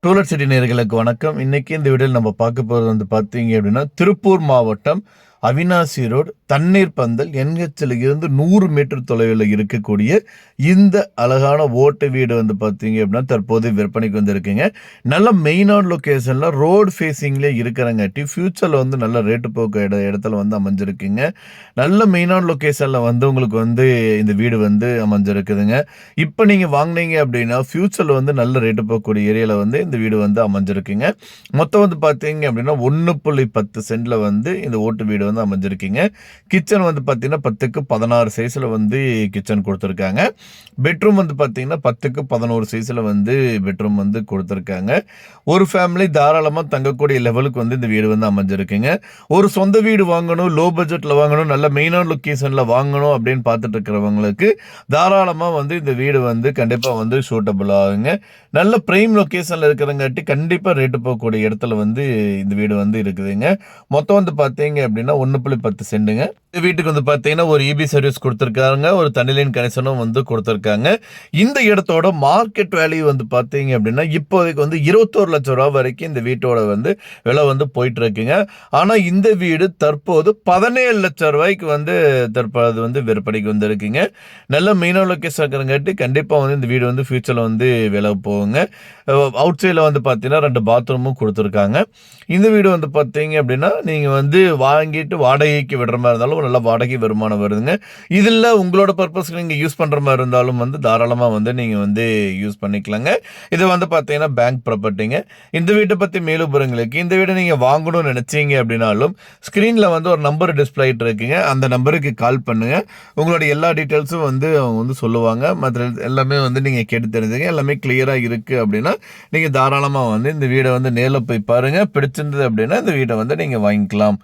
டூலர் city நேயர்களுக்கு வணக்கம். இன்னைக்கு இந்த வீடியோவில் நம்ம பார்க்க போகிறது வந்து பார்த்தீங்க அப்படின்னா, திருப்பூர் மாவட்டம் அவினாசி ரோடு தண்ணீர் பந்தல் NHல இருந்து 100 மீட்டர் தொலைவில் இருக்கக்கூடிய இந்த அழகான ஓட்டு வீடு வந்து பார்த்தீங்க அப்படின்னா தற்போது விற்பனைக்கு வந்து இருக்குங்க. நல்ல மெயினான லொக்கேஷனில் ரோடு ஃபேஸிங்லேயே இருக்கிறங்காட்டி ஃபியூச்சரில் வந்து நல்ல ரேட்டு போக்கு இடத்துல வந்து அமைஞ்சிருக்குங்க. நல்ல மெயினான லொக்கேஷனில் வந்து உங்களுக்கு வந்து இந்த வீடு வந்து அமைஞ்சிருக்குதுங்க. இப்போ நீங்கள் வாங்கினீங்க அப்படின்னா ஃபியூச்சரில் வந்து நல்ல ரேட்டு போகக்கூடிய ஏரியாவில் வந்து இந்த வீடு வந்து அமைஞ்சிருக்குங்க. மொத்தம் வந்து பார்த்தீங்க அப்படின்னா 1.10 சென்டில் வந்து இந்த ஓட்டு வீடு வந்து அமைஞ்சிருக்குங்க. கிச்சன் வந்து பார்த்தீங்கன்னா 10க்கு 16 சைஸில் வந்து கிச்சன் கொடுத்துருக்காங்க. பெட்ரூம் வந்து பார்த்தீங்கன்னா 10க்கு 11 சைஸில் வந்து பெட்ரூம் வந்து கொடுத்துருக்காங்க. ஒரு ஃபேமிலி தாராளமாக தங்கக்கூடிய லெவலுக்கு வந்து இந்த வீடு வந்து அமைஞ்சிருக்குங்க. ஒரு சொந்த வீடு வாங்கணும், லோ பட்ஜெட்டில் வாங்கணும், நல்ல மெயினான லொக்கேஷனில் வாங்கணும் அப்படின்னு பார்த்துட்டு இருக்கிறவங்களுக்கு தாராளமாக வந்து இந்த வீடு வந்து கண்டிப்பாக வந்து சூட்டபிள் ஆகுங்க. நல்ல பிரைம் லொக்கேஷனில் இருக்கிறங்காட்டி கண்டிப்பாக ரேட்டு போகக்கூடிய இடத்துல வந்து இந்த வீடு வந்து இருக்குதுங்க. மொத்தம் வந்து பார்த்தீங்க அப்படின்னா 1.10 சென்டுங்க. இந்த வீட்டுக்கு வந்து பார்த்தீங்கன்னா ஒரு EB சர்வீஸ் கொடுத்துருக்காங்க, ஒரு தண்ணி லைன் கனெக்ஷனும் வந்து கொடுத்துருக்காங்க. இந்த இடத்தோட மார்க்கெட் வேல்யூ வந்து பார்த்தீங்க அப்படின்னா இப்போதைக்கு வந்து 21 லட்சம் ரூபா வரைக்கும் இந்த வீட்டோட வந்து விலை வந்து போயிட்டு இருக்குங்க. ஆனால் இந்த வீடு தற்போது 17 லட்சம் ரூபாய்க்கு வந்து தற்போது வந்து விற்பனைக்கு வந்து இருக்குங்க. நல்ல மெயினான லொக்கேஷன் இருக்கிறங்காட்டி கண்டிப்பாக வந்து இந்த வீடு வந்து ஃபியூச்சரில் வந்து விலை போகுங்க. அவுட் சைடில் வந்து பார்த்தீங்கன்னா 2 பாத்ரூமும் கொடுத்துருக்காங்க. இந்த வீடு வந்து பார்த்தீங்க அப்படின்னா நீங்கள் வந்து வாங்கிட்டு வாடகைக்கு விடுற மாதிரி இருந்தாலும் நல்ல வாடகை வருமானம் வருதுங்க. இதில் உங்களோட பர்பஸ்க்கு நீங்கள் யூஸ் பண்ணுற மாதிரி இருந்தாலும் வந்து தாராளமாக வந்து நீங்கள் வந்து யூஸ் பண்ணிக்கலாங்க. இது வந்து பார்த்தீங்கன்னா பேங்க் ப்ராப்பர்ட்டிங்க. இந்த வீட்டை பற்றி மேலும் விவரங்களுக்கு இந்த வீடை நீங்கள் வாங்கணும்னு நினச்சிங்க அப்படின்னாலும் ஸ்க்ரீனில் வந்து ஒரு நம்பர் டிஸ்பிளே ஆகிட்டு இருக்குங்க. அந்த நம்பருக்கு கால் பண்ணுங்கள். உங்களுடைய எல்லா டீட்டெயில்ஸும் வந்து அவங்க வந்து சொல்லுவாங்க. மற்ற எல்லாமே வந்து நீங்கள் கேட்டு தெரிஞ்சுங்க. எல்லாமே கிளியராக இருக்குது அப்படின்னா நீங்கள் தாராளமாக வந்து இந்த வீடை வந்து நேரில் போய் பாருங்கள். பிடிச்சிருந்தது அப்படின்னா இந்த வீடை வந்து நீங்கள் வாங்கிக்கலாம்.